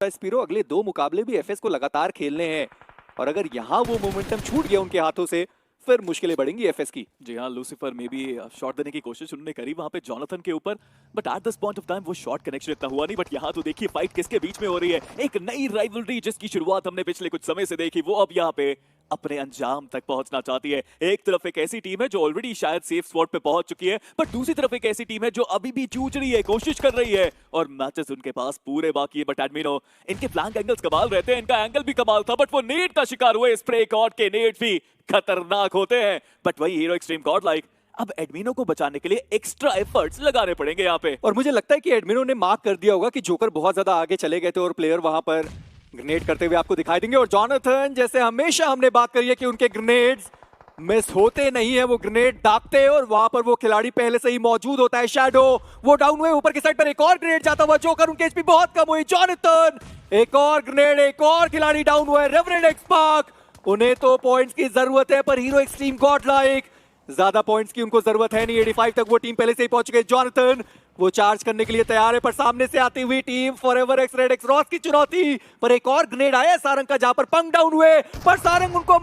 Spiro अगले 2 मुकाबले भी एफएस को लगातार खेलने हैं और अगर यहाँ वो मोमेंटम छूट गया उनके हाथों से फिर मुश्किलें बढ़ेंगी एफएस की। जी हाँ, लूसीफर में भी शॉट देने की कोशिश उन्होंने करी वहां पे जोनाथन के ऊपर, but at this point of time वो शॉट कनेक्शन इतना हुआ नहीं। बट यहाँ तो देखिए फाइट किसके बीच में हो रही है, एक नई राइवलरी जिसकी शुरुआत हमने पिछले कुछ समय से देखी, वो अब यहाँ पे अपने अंजाम तक पहुंचना चाहती है। एक तरफ एक ऐसी टीम है जो ऑलरेडी शायद सेफ स्पॉट पे पहुंच चुकी है, बट दूसरी तरफ एक ऐसी टीम है जो अभी भी जूझ रही है, कोशिश कर रही है और मैचेस उनके पास पूरे बाकी है। बट एडमिनो इनके फ्लैंक एंगल्स कमाल रहते हैं, इनका एंगल भी कमाल था, बट वो नेट का शिकार हुए। स्प्रे गॉड के नेट भी खतरनाक होते हैं, बट वही हीरो एक्सट्रीम गॉड लाइक अब एडमिनो को बचाने के लिए एक्स्ट्रा एफर्ट्स लगाने पड़ेंगे यहाँ पे। और मुझे लगता है कि एडमिनो ने मार्क कर दिया होगा कि जोकर बहुत ज्यादा आगे चले गए थे और प्लेयर वहां पर ग्रेनेड करते हुए आपको दिखाई देंगे। और जोनाथन जैसे हमेशा हमने बात करी है कि उनके ग्रेनेड्स मिस होते नहीं है, वो ग्रेनेड दागते हैं और वहां पर वो खिलाड़ी पहले से ही मौजूद होता है। शैडो वो डाउन हुए, ऊपर की साइड पर एक और ग्रेनेड जाता हुआ, जोकर उनके एचपी बहुत कम हुई। जोनाथन एक और ग्रेनेड, एक और खिलाड़ी डाउन हुआ है। रेवरेंड एक्सपार्क उन्हें तो पॉइंट्स की जरूरत है पर हीरो एक्सट्रीम गॉड लाइक ज्यादा पॉइंट्स की उनको जरूरत है नहीं। 85 तक वो टीम पहले से ही पहुंच गई। जोनाथन वो चार्ज करने के लिए तैयार है पर सामने से आती हुई team forever x red x Ross की चुनौती पर एक और ग्रेनेड आया सारंग का जहां पर पंग डाउन हुए पर सारंग उनको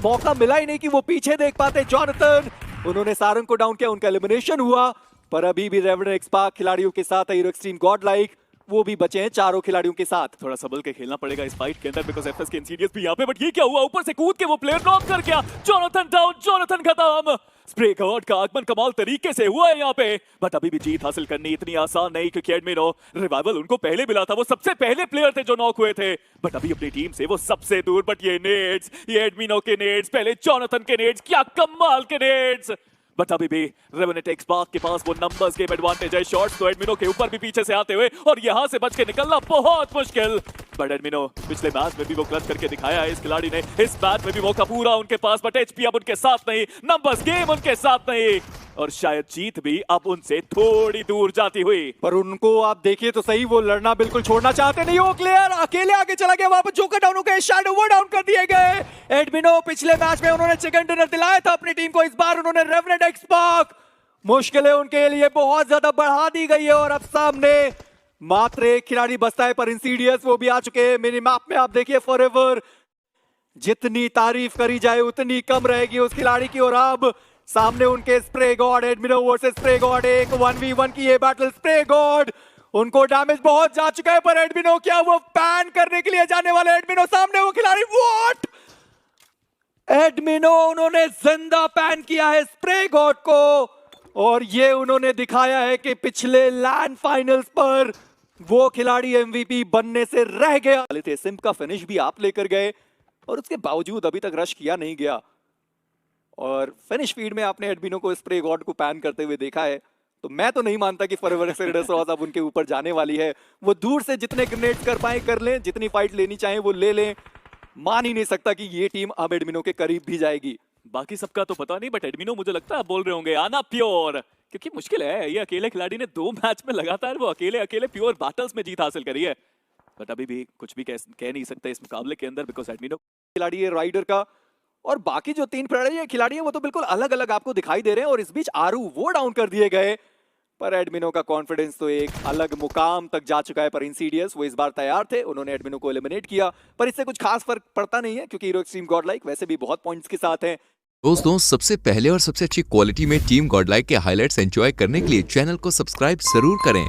मौका मिला ही नहीं कि वो पीछे देख पाते। जोनाथन उन्होंने सारंग को डाउन किया, उनका एलिमिनेशन हुआ पर अभी भी रेवरेंड एक्सपार्क खिलाड़ियों के साथ है। हीरो एक्सट्रीम गॉड लाइक वो भी बचे हैं चारों खिलाड़ियों के साथ। थोड़ा संभल के खेलना पड़ेगा इस फाइट के अंदर बिकॉज़ एफएस के इंसीडियस भी यहाँ पे। बट ये क्या हुआ, ऊपर से कूद के वो प्लेयर नॉक कर गया। जोनाथन डाउन, जोनाथन खत्म। स्प्रे गॉड का आगमन कमाल तरीके से हुआ है यहाँ पे, बट अभी भी जीत हासिल करनी इतनी आसान नहीं क्योंकि एडमिनो रिवाइवल उनको पहले मिला था, वो सबसे पहले प्लेयर थे जो नॉक हुए थे, बट अभी अपनी टीम से वो सबसे दूर। बट ये नेड्स, ये एडमिनो के नेड्स, पहले जोनाथन के नेड्स, क्या कमाल के नेड्स। बट अभी भी रेवेनेंट एक्सपार्क के पास वो नंबर्स गेम एडवांटेज है। शॉट्स तो एडमिनो के ऊपर भी पीछे से आते हुए और यहां से बच के निकलना बहुत मुश्किल। बट एडमिनो पिछले मैच में भी वो क्लच करके दिखाया है इस खिलाड़ी ने, इस मैच में भी मौका पूरा उनके पास, बट एचपी अब उनके साथ नहीं, नंबर्स गेम उनके साथ नहीं और शायद जीत भी अब उनसे थोड़ी दूर जाती हुई। पर उनको आप देखिए तो सही, वो लड़ना बिल्कुल छोड़ना चाहते नहीं। वो प्लेयर अकेले आगे चला गया, वहां पर जोकर डाउन हो गए, शैडो वो डाउन कर दिए गए। एडमिनो पिछले मैच में उन्होंने चिकन डिनर दिलाया था अपनी टीम को, इस बार उन्होंने रेवरेंट एक्सपार्क मुश्किलें उनके लिए बहुत ज्यादा बढ़ा दी गई है और अब सामने मात्र एक खिलाड़ी बचता है पर इंसीडियस वो भी आ चुके हैं। मिनी मैप में आप देखिए फॉरएवर जितनी तारीफ करी जाए उतनी कम रहेगी उस खिलाड़ी की। और अब सामने उनके Spray God, Admino versus Spray God, एक 1v1 की ये बैटल। स्प्रे गॉड उनको डैमेज बहुत जा चुका है पर एडमिनो क्या वो पैन करने के लिए जाने वाले। एडमिनो सामने वो खिलाड़ी, व्हाट, एडमिनो उन्होंने जिंदा पैन किया है स्प्रे गॉड को और ये उन्होंने दिखाया है कि पिछले लैंड फाइनल्स पर वो खिलाड़ी एमवीपी बनने से रह गया थे। सिम का फिनिश भी आप लेकर गए और उसके बावजूद अभी तक रश किया नहीं गया और फिनिश फीड में आपने एडमिनो को स्प्रे गॉड को पैन करते हुए देखा है। तो मैं तो नहीं मानता कि फॉरएवर एक्स अब उनके ऊपर जाने वाली है। वो दूर से जितने ग्रेनेड्स कर पाए कर लें, जितनी फाइट लेनी चाहे वो ले लें। मान ही नहीं सकता कि ये टीम अब एडमिनो के करीब भी जाएगी। बाकी सबका तो पता नहीं बट एडमिनो मुझे लगता है बोल रहे होंगे आना प्योर, क्योंकि मुश्किल है, ये अकेले खिलाड़ी ने 2 मैच में लगातार वो अकेले प्योर बैटल्स में जीत हासिल करी है। बट अभी भी कुछ भी कह नहीं सकते इस मुकाबले के अंदर बिकॉज एडमिनो खिलाड़ी है राइडर का और बाकी जो 3 खिलाड़ी है वो तो बिल्कुल अलग अलग आपको दिखाई दे रहे हैं। और इस बीच आरू वो डाउन कर दिए गए पर एडमिनो का कॉन्फिडेंस तो एक अलग मुकाम तक जा चुका है। पर इंसीडियस वो इस बार तैयार थे, उन्होंने एडमिनो को एलिमिनेट किया पर इससे कुछ खास फर्क पड़ता नहीं है क्योंकि हीरो एक्सट्रीम गॉड लाइक वैसे भी बहुत पॉइंट्स के साथ है। दोस्तों, सबसे पहले और सबसे अच्छी क्वालिटी में टीम गॉडलाइक के हाइलाइट्स एंजॉय करने के लिए चैनल को सब्सक्राइब जरूर करें।